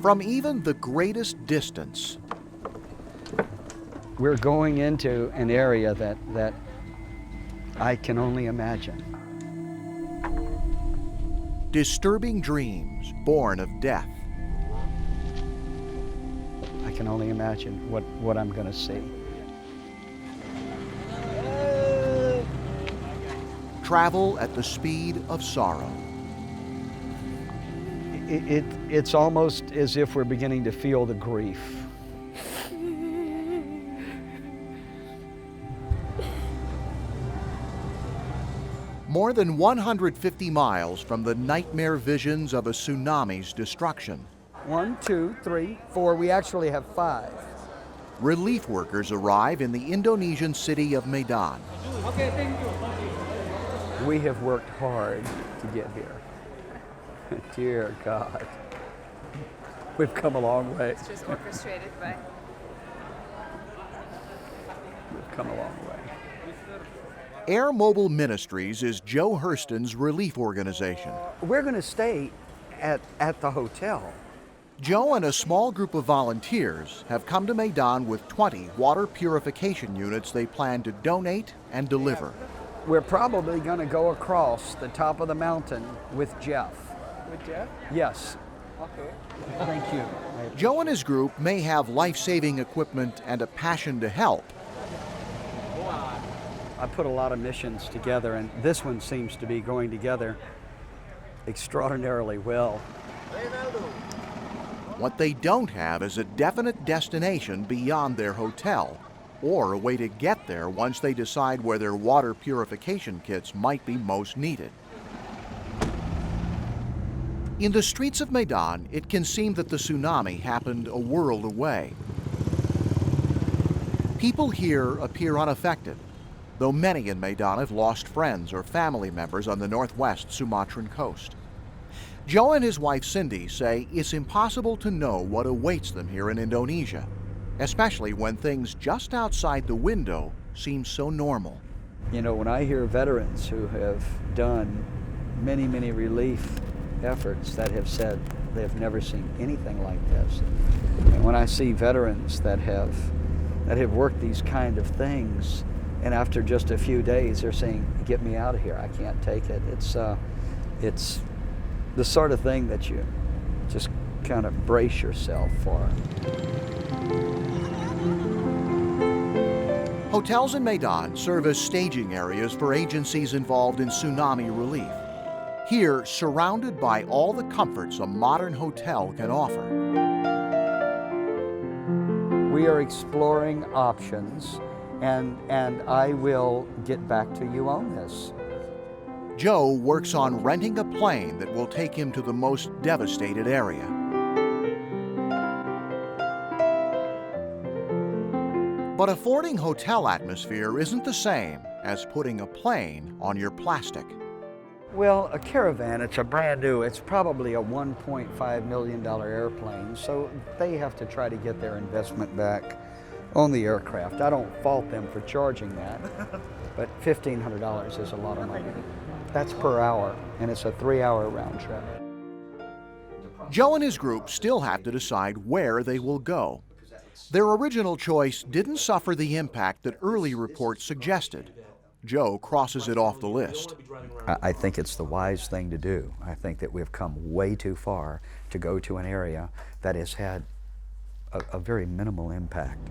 From even the greatest distance, we're going into an area that I can only imagine. disturbing dreams born of death. I can only imagine what I'm going to see. Travel at the speed of sorrow. It's almost as if we're beginning to feel the grief. More than 150 miles from the nightmare visions of a tsunami's destruction. 1, 2, 3, 4. We actually have 5. Relief workers arrive in the Indonesian city of Medan. Okay, thank you. We have worked hard to get here. Dear God. We've come a long way. It's just orchestrated by... We've come a long way. Air Mobile Ministries is Joe Hurston's relief organization. We're going to stay at the hotel. Joe and a small group of volunteers have come to Medan with 20 water purification units they plan to donate and deliver. We're probably going to go across the top of the mountain with Jeff. With Jeff? Yes. Okay. Thank you. Joe and his group may have life-saving equipment and a passion to help, I put a lot of missions together, and this one seems to be going together extraordinarily well. what they don't have is a definite destination beyond their hotel, or a way to get there once they decide where their water purification kits might be most needed. In the streets of Medan, it can seem that the tsunami happened a world away. People here appear unaffected, though many in Medan have lost friends or family members on the northwest Sumatran coast. Joe and his wife Cindy say it's impossible to know what awaits them here in Indonesia, especially when things just outside the window seem so normal. You know, when I hear veterans who have done many, many relief efforts that have said they've never seen anything like this, and when I see veterans that have worked these kind of things, and after just a few days they're saying, "Get me out of here, I can't take it." It's the sort of thing that you just kind of brace yourself for. Hotels in Medan serve as staging areas for agencies involved in tsunami relief. Here, surrounded by all the comforts a modern hotel can offer. We are exploring options, and I will get back to you on this. Joe works on renting a plane that will take him to the most devastated area. But affording hotel atmosphere isn't the same as putting a plane on your plastic. Well, a Caravan, it's a brand new, it's probably a $1.5 million airplane, so they have to try to get their investment back on the aircraft. I don't fault them for charging that, but $1,500 is a lot of money. That's per hour, and it's a 3-hour round trip. Joe and his group still have to decide where they will go. Their original choice didn't suffer the impact that early reports suggested. Joe crosses it off the list. I think it's the wise thing to do. I think that we've come way too far to go to an area that has had a very minimal impact.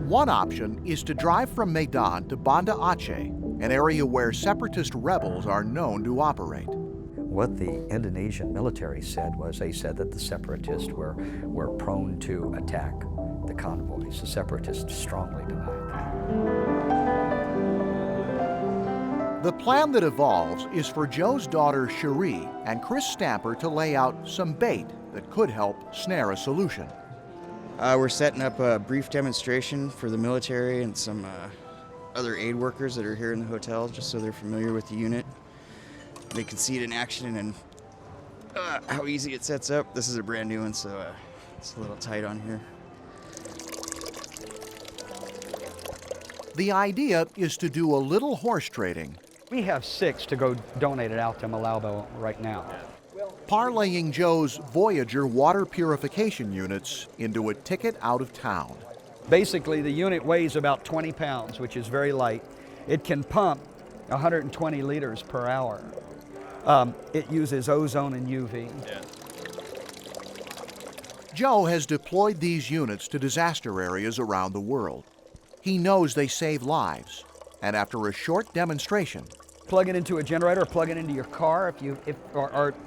One option is to drive from Medan to Banda Aceh, an area where separatist rebels are known to operate. What the Indonesian military said was they said that the separatists were prone to attack the convoys. The separatists strongly denied that. The plan that evolves is for Joe's daughter Cherie and Chris Stamper to lay out some bait that could help snare a solution. We're setting up a brief demonstration for the military and some other aid workers that are here in the hotel, just so they're familiar with the unit. They can see it in action and how easy it sets up. This is a brand new one, so it's a little tight on here. The idea is to do a little horse trading. We have 6 to go donate it out to Malabo right now. parlaying Joe's Voyager water purification units into a ticket out of town. Basically, the unit weighs about 20 pounds, which is very light. It can pump 120 liters per hour. It uses ozone and UV. Yeah. Joe has deployed these units to disaster areas around the world. He knows they save lives, and after a short demonstration, Plug it into a generator, or plug it into your car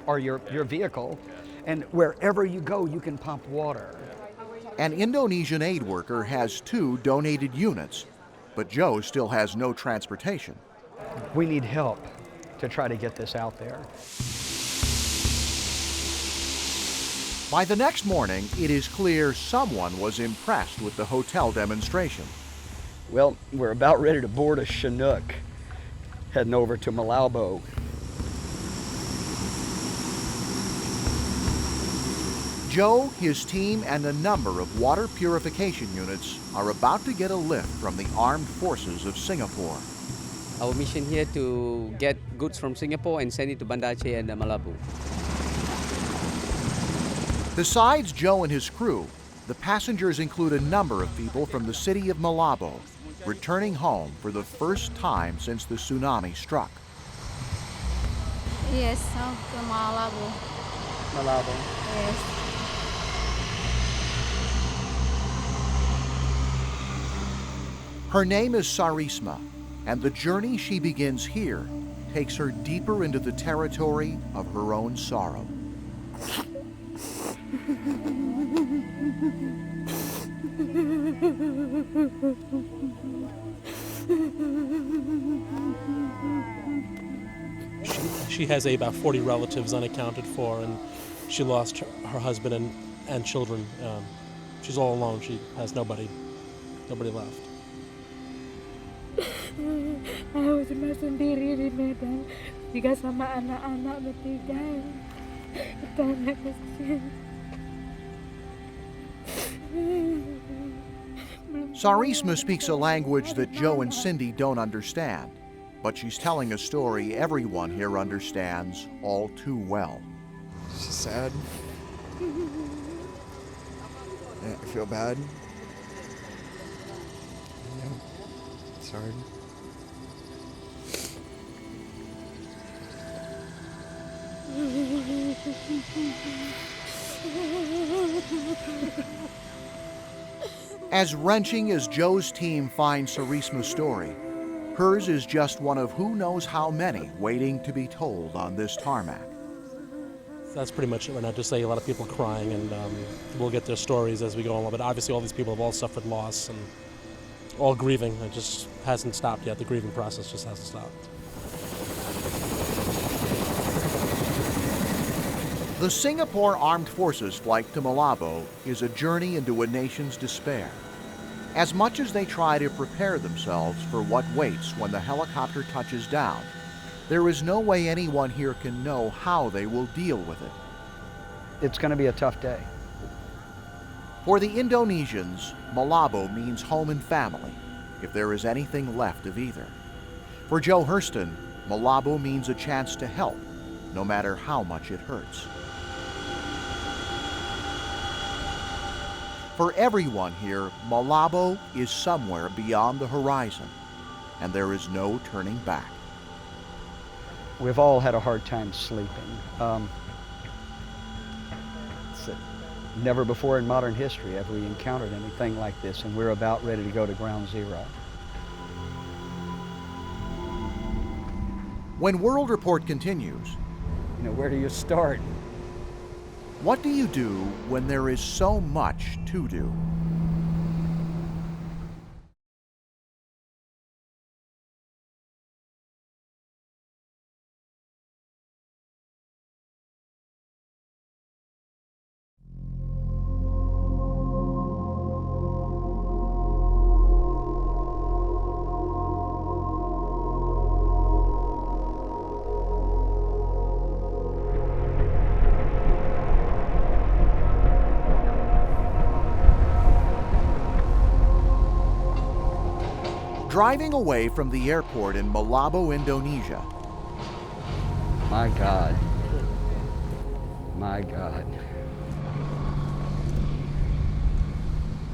or your vehicle, and wherever you go, you can pump water. an Indonesian aid worker has 2 donated units, but Joe still has no transportation. We need help to try to get this out there. By the next morning, it is clear someone was impressed with the hotel demonstration. Well, we're about ready to board a Chinook, heading over to Malabo. Joe, his team, and a number of water purification units are about to get a lift from the armed forces of Singapore. Our mission here to get goods from Singapore and send it to Banda Aceh and Malabo. Besides Joe and his crew, the passengers include a number of people from the city of Malabo, returning home for the first time since the tsunami struck. Yes, to Malabo. Malabo. Yes. Her name is Sarisma, and the journey she begins here takes her deeper into the territory of her own sorrow. She has about 40 relatives unaccounted for, and she lost her husband and children. She's all alone. She has nobody left. Aku cuma sendiri di Medan, juga sama anak-anak bertiga. Itu anak kecil. Sarisma speaks a language that Joe and Cindy don't understand, but she's telling a story everyone here understands all too well. She's sad. I feel bad. Yeah, it's hard. As wrenching as Joe's team finds Sarisma's story, hers is just one of who knows how many waiting to be told on this tarmac. That's pretty much it right now. Just say a lot of people crying, and we'll get their stories as we go along. But obviously all these people have all suffered loss and all grieving. It just hasn't stopped yet. The grieving process just hasn't stopped. The Singapore Armed Forces flight to Malabo is a journey into a nation's despair. As much as they try to prepare themselves for what waits when the helicopter touches down, there is no way anyone here can know how they will deal with it. It's going to be a tough day. For the Indonesians, Malabo means home and family, if there is anything left of either. For Joe Hurston, Malabo means a chance to help, no matter how much it hurts. For everyone here, Malabo is somewhere beyond the horizon, and there is no turning back. We've all had a hard time sleeping. Never before in modern history have we encountered anything like this, and we're about ready to go to ground zero. When World Report continues, You know, where do you start? what do you do when there is so much to do? Driving away from the airport in Malabo, Indonesia, My God. My God.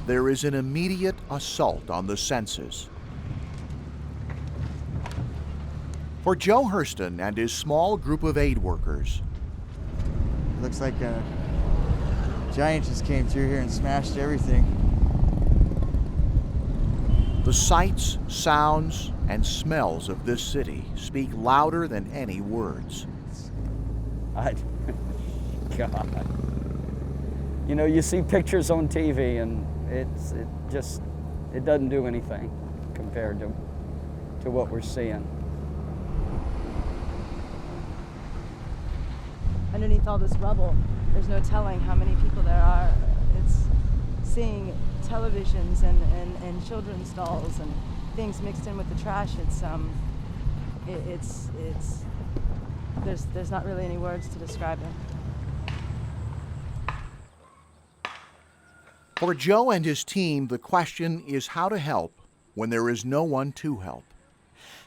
There is an immediate assault on the senses. For Joe Hurston and his small group of aid workers, Looks like a giant just came through here and smashed everything. the sights, sounds, and smells of this city speak louder than any words. God. You know, you see pictures on TV and it doesn't do anything compared to what we're seeing. Underneath all this rubble, there's no telling how many people there are. It's seeing televisions and children's dolls and things mixed in with the trash. There's not really any words to describe it. For Joe and his team, the question is how to help when there is no one to help.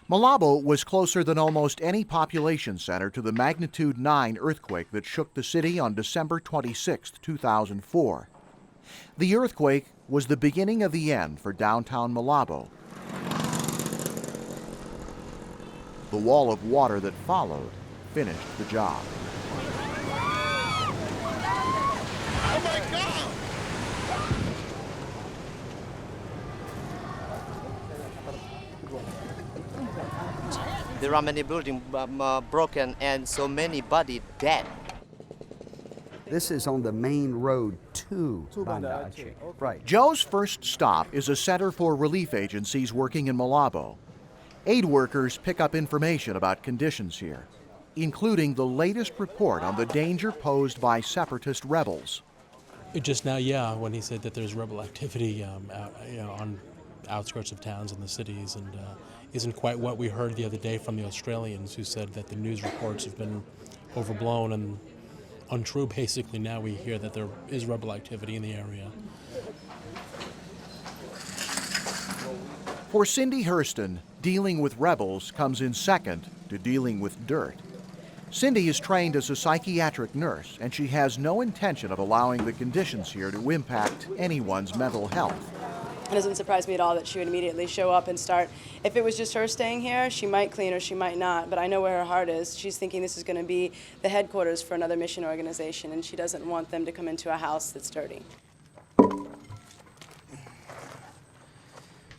Malabo was closer than almost any population center to the magnitude 9 earthquake that shook the city on December 26, 2004. The earthquake was the beginning of the end for downtown Malabo. The wall of water that followed finished the job. Oh my God! There are many buildings broken and so many bodies dead. This is on the main road to Banda Aceh. Right. Joe's first stop is a center for relief agencies working in Malabo. Aid workers pick up information about conditions here, including the latest report on the danger posed by separatist rebels. Just now, when he said that there's rebel activity on outskirts of towns and the cities, and isn't quite what we heard the other day from the Australians, who said that the news reports have been overblown and untrue. Basically, now we hear that there is rebel activity in the area. For Cindy Hurston, dealing with rebels comes in second to dealing with dirt. Cindy is trained as a psychiatric nurse, and she has no intention of allowing the conditions here to impact anyone's mental health. It doesn't surprise me at all that she would immediately show up and start. If it was just her staying here, she might clean or she might not, but I know where her heart is. She's thinking this is going to be the headquarters for another mission organization, and she doesn't want them to come into a house that's dirty.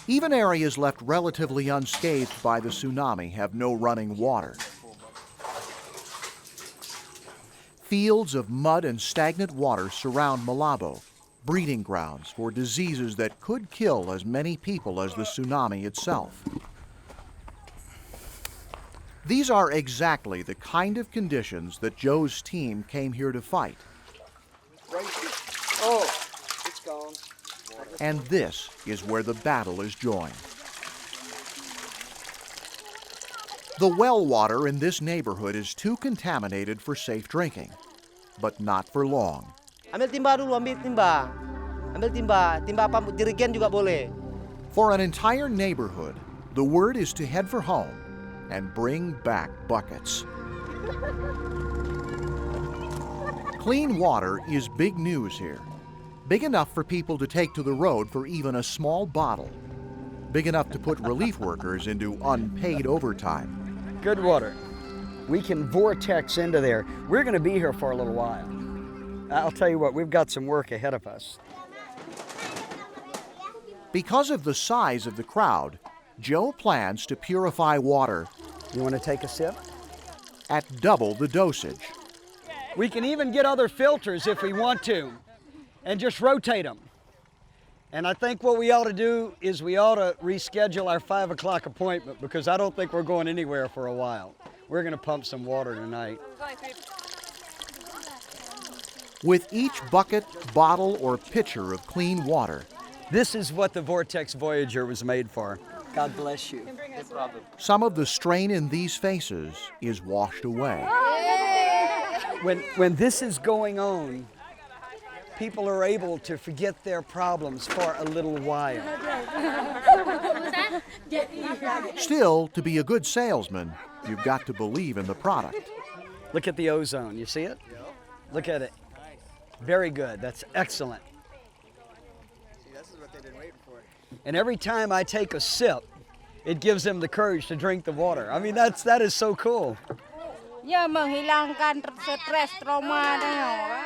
Even areas left relatively unscathed by the tsunami have no running water. Fields of mud and stagnant water surround Malabo, breeding grounds for diseases that could kill as many people as the tsunami itself. These are exactly the kind of conditions that Joe's team came here to fight. Oh, it's gone. And this is where the battle is joined. The well water in this neighborhood is too contaminated for safe drinking, but not for long. Ambil timba dulu, ambil timba. Ambil timba, timba apa jerigen juga boleh. For an entire neighborhood, the word is to head for home and bring back buckets. Clean water is big news here. Big enough for people to take to the road for even a small bottle. Big enough to put relief workers into unpaid overtime. Good water. We can vortex into there. We're going to be here for a little while. I'll tell you what, we've got some work ahead of us. Because of the size of the crowd, Joe plans to purify water. You want to take a sip? At double the dosage. We can even get other filters if we want to, and just rotate them. And I think what we ought to do is we ought to reschedule our 5 o'clock appointment, because I don't think we're going anywhere for a while. We're going to pump some water tonight. With each bucket, bottle, or pitcher of clean water, this is what the Vortex Voyager was made for. God bless you. Some of the strain in these faces is washed away. When this is going on, people are able to forget their problems for a little while. Still, to be a good salesman, you've got to believe in the product. Look at the ozone, you see it? Look at it. Very good. That's excellent. See, this is what they've been waiting for. And every time I take a sip, it gives them the courage to drink the water. I mean, that is so cool.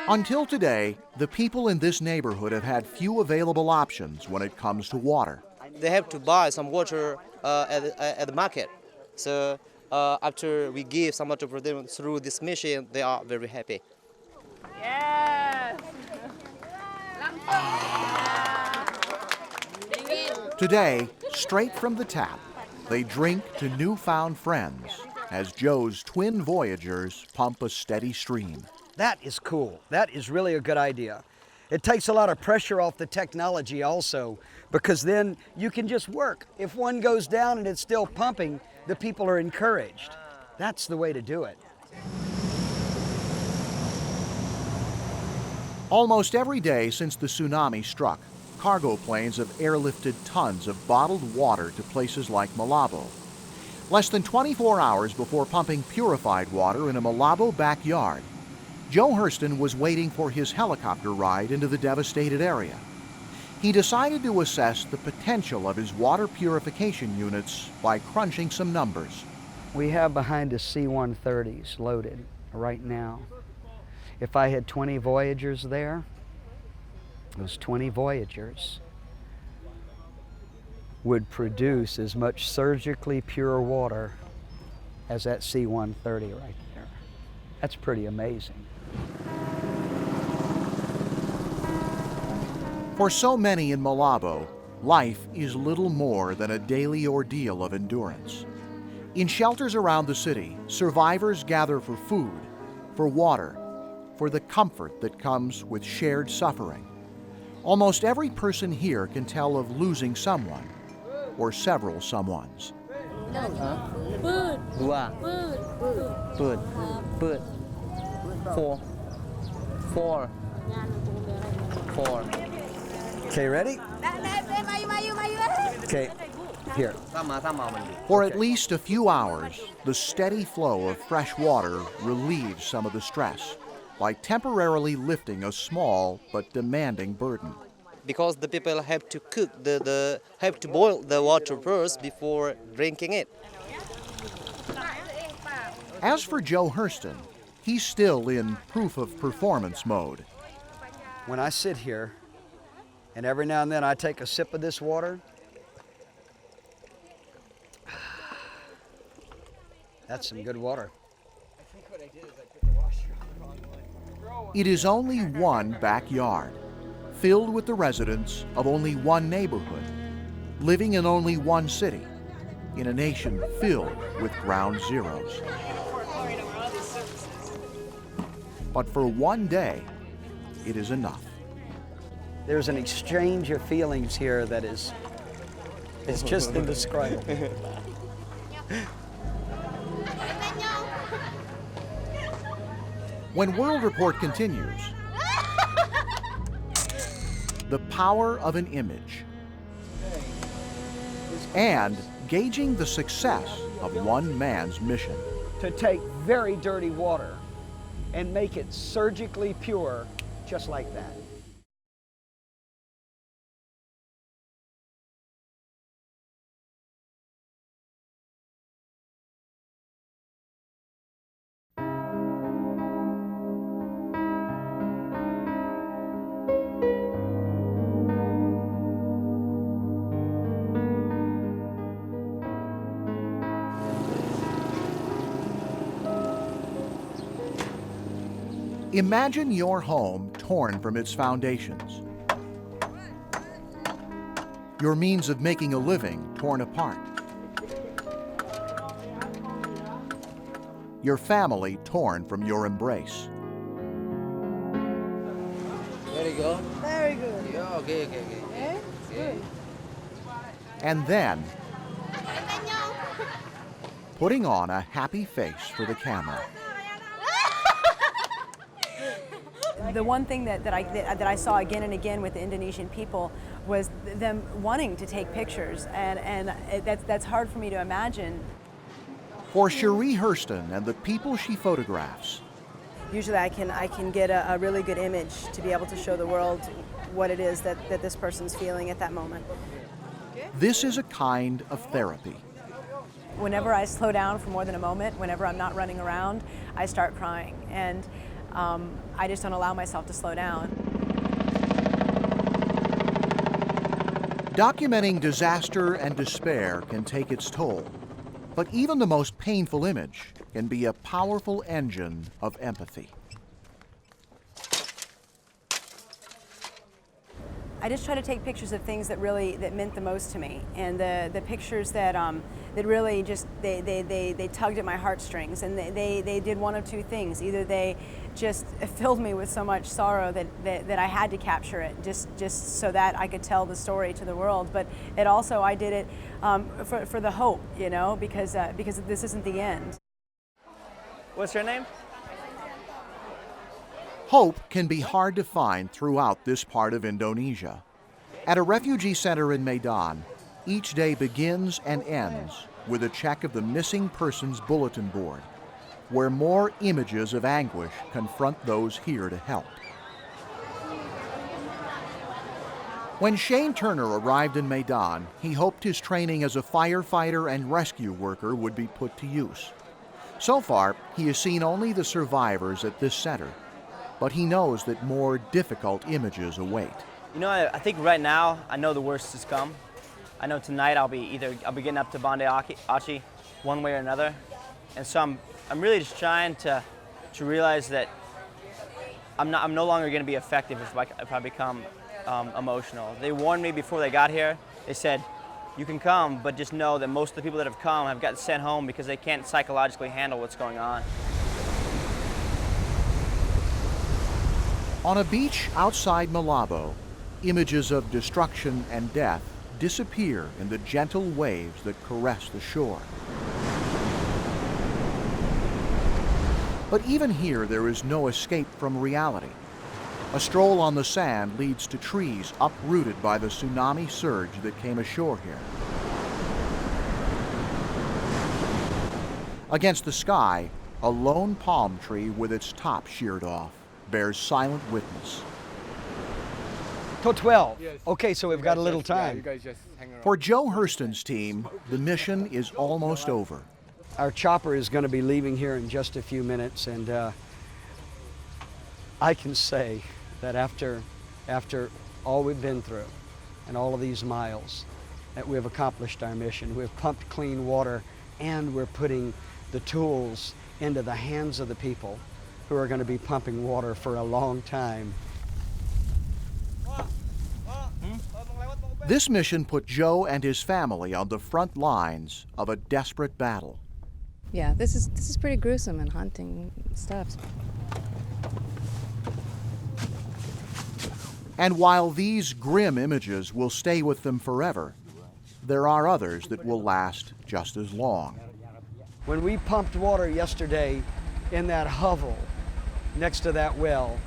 Until today, the people in this neighborhood have had few available options when it comes to water. They have to buy some water at the market. So after we give some water for them through this mission, they are very happy. Yes. Today, straight from the tap, they drink to newfound friends as Joe's twin Voyagers pump a steady stream. That is cool. That is really a good idea. It takes a lot of pressure off the technology also, because then you can just work. If one goes down and it's still pumping, the people are encouraged. That's the way to do it. Almost every day since the tsunami struck, cargo planes have airlifted tons of bottled water to places like Malabo. Less than 24 hours before pumping purified water in a Malabo backyard, Joe Hurston was waiting for his helicopter ride into the devastated area. He decided to assess the potential of his water purification units by crunching some numbers. We have behind us C-130s loaded right now. If I had 20 Voyagers there, those 20 Voyagers would produce as much surgically pure water as that C-130 right there. That's pretty amazing. For so many in Malabo, life is little more than a daily ordeal of endurance. In shelters around the city, survivors gather for food, for water, for the comfort that comes with shared suffering. Almost every person here can tell of losing someone or several someones. Four. Okay, ready? Okay, here. For at least a few hours, the steady flow of fresh water relieves some of the stress by temporarily lifting a small but demanding burden. Because the people have to cook, have to boil the water first before drinking it. As for Joe Hurston, he's still in proof of performance mode. When I sit here, and every now and then I take a sip of this water, that's some good water. It is only one backyard, filled with the residents of only one neighborhood, living in only one city, in a nation filled with ground zeros. But for one day, it is enough. There's an exchange of feelings here that is just indescribable. When World Report continues, the power of an image and gauging the success of one man's mission. To take very dirty water and make it surgically pure, just like that. Imagine your home torn from its foundations, your means of making a living torn apart, your family torn from your embrace. There you go. Very good. Yeah, okay. Eh? Good. And then, putting on a happy face for the camera. The one thing that I saw again and again with the Indonesian people was them wanting to take pictures, and that's hard for me to imagine. For Cherie Hurston and the people she photographs, usually I can get a really good image to be able to show the world what it is that this person's feeling at that moment. This is a kind of therapy. Whenever I slow down for more than a moment, whenever I'm not running around, I start crying, and I just don't allow myself to slow down. Documenting disaster and despair can take its toll, but even the most painful image can be a powerful engine of empathy. I just try to take pictures of things that meant the most to me, and the pictures that really just they tugged at my heartstrings, and they did one of two things. Either they just filled me with so much sorrow that I had to capture it just so that I could tell the story to the world, but it also I did it for the hope, you know, because this isn't the end. What's your name? Hope can be hard to find throughout this part of Indonesia. At a refugee center in Medan, each day begins and ends with a check of the missing persons bulletin board, where more images of anguish confront those here to help. When Shane Turner arrived in Medan, he hoped his training as a firefighter and rescue worker would be put to use. So far, he has seen only the survivors at this center, but he knows that more difficult images await. You know, I think right now, I know the worst has come. I know tonight I'll be getting up to Banda Aceh one way or another. And so I'm really just trying to realize that I'm no longer going to be effective if I become emotional. They warned me before they got here. They said, you can come, but just know that most of the people that have come have gotten sent home because they can't psychologically handle what's going on. On a beach outside Malabo, images of destruction and death disappear in the gentle waves that caress the shore. But even here, there is no escape from reality. A stroll on the sand leads to trees uprooted by the tsunami surge that came ashore here. Against the sky, a lone palm tree with its top sheared off bears silent witness. Till 12. Yes. Okay, so we've got a little time. Yeah, you guys just hang around. For Joe Hurston's team, the mission is almost over. Our chopper is going to be leaving here in just a few minutes, and I can say that after all we've been through and all of these miles, that we've accomplished our mission. We've pumped clean water, and we're putting the tools into the hands of the people who are going to be pumping water for a long time. This mission put Joe and his family on the front lines of a desperate battle. Yeah, this is pretty gruesome and haunting stuff. And while these grim images will stay with them forever, there are others that will last just as long. When we pumped water yesterday in that hovel next to that well,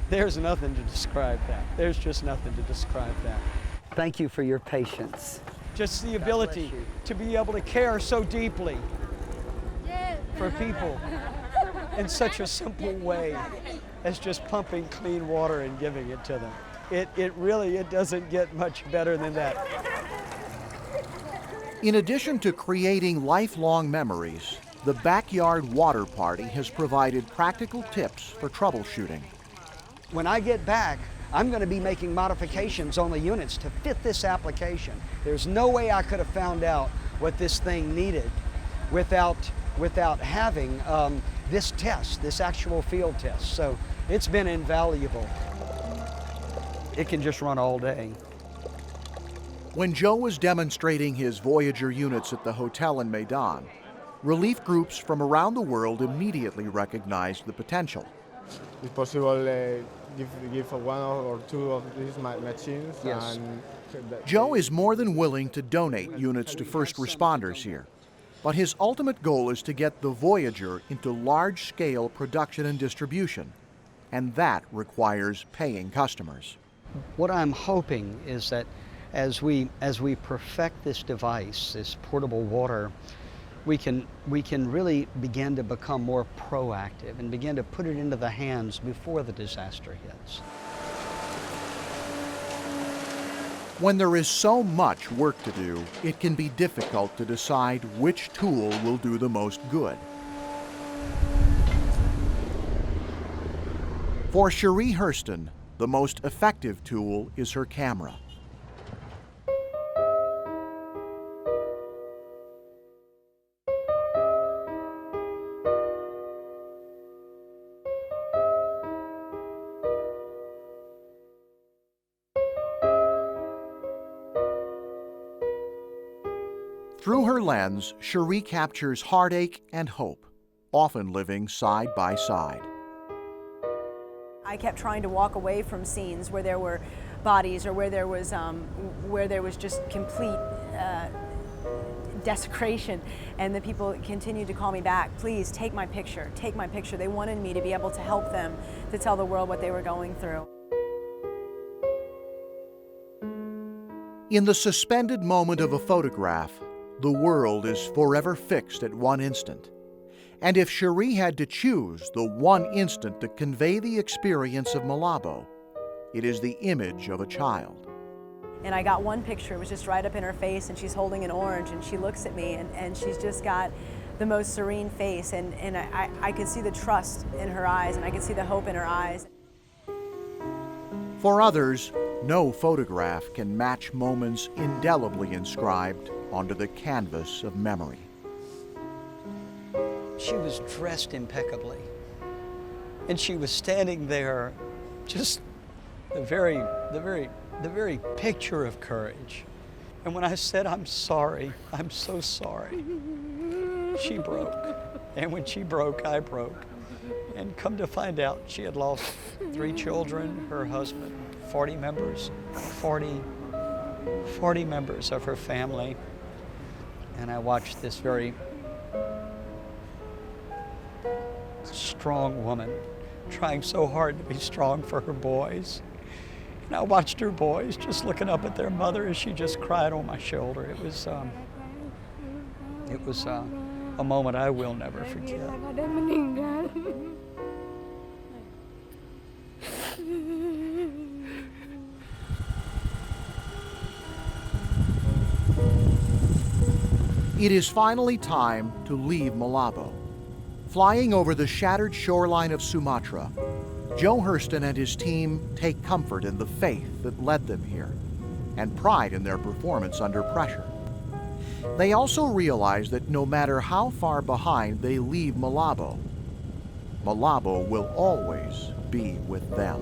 there's nothing to describe that. There's just nothing to describe that. Thank you for your patience. Just the ability to be able to care so deeply for people in such a simple way as just pumping clean water and giving it to them. It really doesn't get much better than that. In addition to creating lifelong memories, the Backyard Water Party has provided practical tips for troubleshooting. When I get back, I'm going to be making modifications on the units to fit this application. There's no way I could have found out what this thing needed without having this test, this actual field test. So it's been invaluable. It can just run all day. When Joe was demonstrating his Voyager units at the hotel in Medan, relief groups from around the world immediately recognized the potential. If possible, give one or two of these machines. Yes. And Joe is more than willing to donate units to first responders here, but his ultimate goal is to get the Voyager into large-scale production and distribution, and that requires paying customers. What I'm hoping is that As we perfect this device, this portable water, we can really begin to become more proactive and begin to put it into the hands before the disaster hits. When there is so much work to do, it can be difficult to decide which tool will do the most good. For Cherie Hurston, the most effective tool is her camera. Through her lens, Cherie captures heartache and hope, often living side by side. I kept trying to walk away from scenes where there were bodies or where there was just complete desecration, and the people continued to call me back, please take my picture, take my picture. They wanted me to be able to help them, to tell the world what they were going through. In the suspended moment of a photograph, the world is forever fixed at one instant. And if Cherie had to choose the one instant to convey the experience of Malabo, it is the image of a child. And I got one picture, it was just right up in her face, and she's holding an orange, and she looks at me, and she's just got the most serene face, and I could see the trust in her eyes, and I could see the hope in her eyes. For others, no photograph can match moments indelibly inscribed onto the canvas of memory. She was dressed impeccably, and she was standing there, just the very picture of courage. And when I said, "I'm sorry, I'm so sorry," she broke. And when she broke, I broke. And come to find out, she had lost 3 children, her husband, 40 members of her family. And I watched this very strong woman trying so hard to be strong for her boys. And I watched her boys just looking up at their mother as she just cried on my shoulder. It was a moment I will never forget. It is finally time to leave Malabo. Flying over the shattered shoreline of Sumatra, Joe Hurston and his team take comfort in the faith that led them here and pride in their performance under pressure. They also realize that no matter how far behind they leave Malabo, Malabo will always be with them.